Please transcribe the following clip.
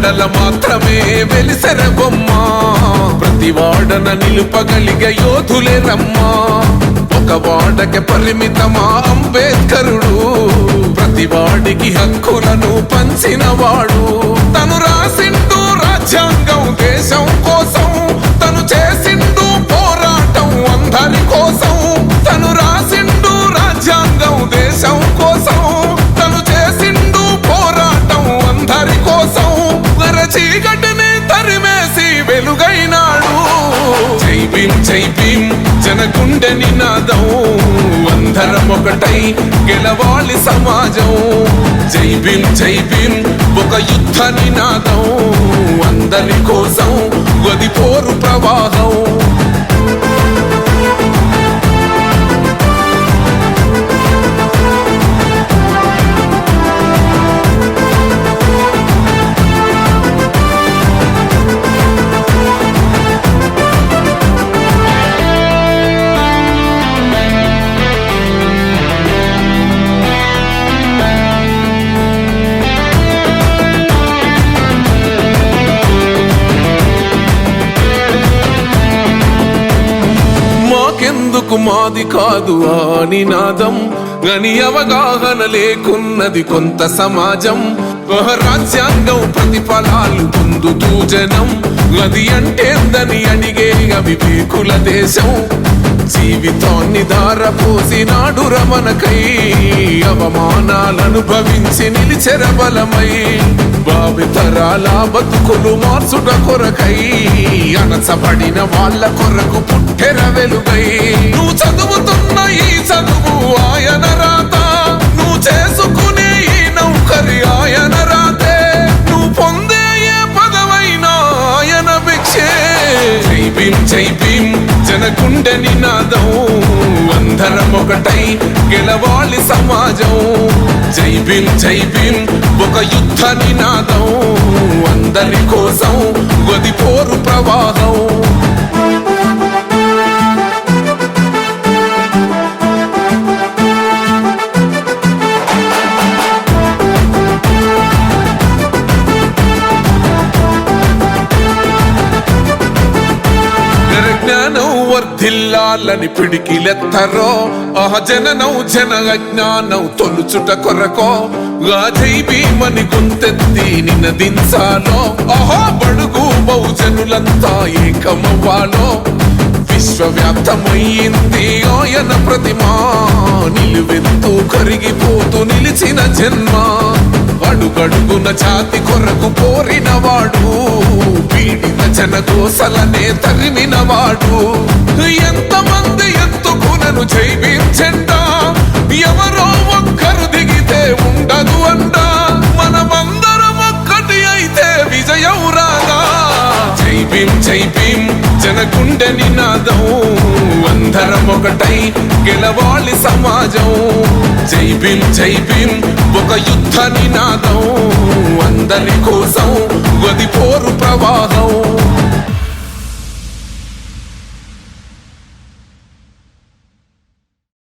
మెడల మాత్రమే వెలిసెర బొమ్మ ప్రతి వాడన నిలుపగలిగే యోధులే రమ్మా ఒక వాడకి పరిమితమా అంబేద్కరుడు ప్రతి వాడికి హక్కులను పంచినవాడు తను రాసిండు రాజ్యాంగం దేశం కోసం తను చేసిండు పోరాటం అందరి కోసం తను రాసిండు రాజ్యాంగం దేశం కోసం తను చేసిండు పోరాటం అందరి కోసం చీకటిని తరిమేసి వెలుగైనాడు జై భీమ్ జై భీమ్ జనగుండె నినాదం అందరం ఒకటై గెలవాలి సమాజం జై భీమ్ ఒక యుద్ధ నినాదం అందరి కోసం గది పోరు ప్రవాహం ఎందుకు మాది కాదు ఆ నినాదం గని అవగాహన లేకున్నది కొంత సమాజం రాజ్యాంగం ప్రతిఫలాలు పొందుతూ జనం అది అంటేందని అడిగే అవివేకుల దేశం జీవితాన్ని ధారపోసినాడు రమణకై అవమానాలనుభవించి నిలిచెర బలమై భావితరాల బతుకులు మార్చుట కొరకై అణచబడిన వాళ్ళ కొరకు పుట్టెర వెలుగై నువ్వు చదువుతున్న ఈ చదువు ఆయన రాత నువ్వు చేసుకునే ఈ నౌకరి ఆయన రాతే నువ్వు పొందే ఏ పదవైనా ఆయన భిక్షే జై భీమ్ జనగుండె నినాదం అందరం ఒకటై గెలవాలి సమాజం జై భీమ్ ఒక యుద్ధ నినాదం అందరి కోసం గది పోరు ప్రవాహం వర్ధిల్లాలని పిడికిలెత్తరో ఆ జననం జన అజ్ఞానం తొలుచుట కొరకో జై భీమని గొంతెత్తి నినదించాలో ఆహా బడుగు బహుజనులంతా ఏకమవ్వాలో విశ్వవ్యాప్తమయ్యింది ఆయన ప్రతిమా నిలువెత్తు కరిగిపోతూ నిలిచిన జన్మ అడుగడుగున జాతి కొరకు పోరినవాడు పీడిత జనకోసలనే తరిమినవాడు ఎంతమంది ఎత్తుకునను జై భీమ్ జెండా ఎవరో ఒక్కరు దిగితే ఉండదు అంట మనమందరం ఒక్కటి అయితే విజయం రాగా జై భీమ్ జనగుండె నినాదం అందరం ఒకటై గెలవాలి సమాజం జై భీమ్ ఒక యుద్ధ నినాదం అందరి కోసం గది పోరు ప్రవాహం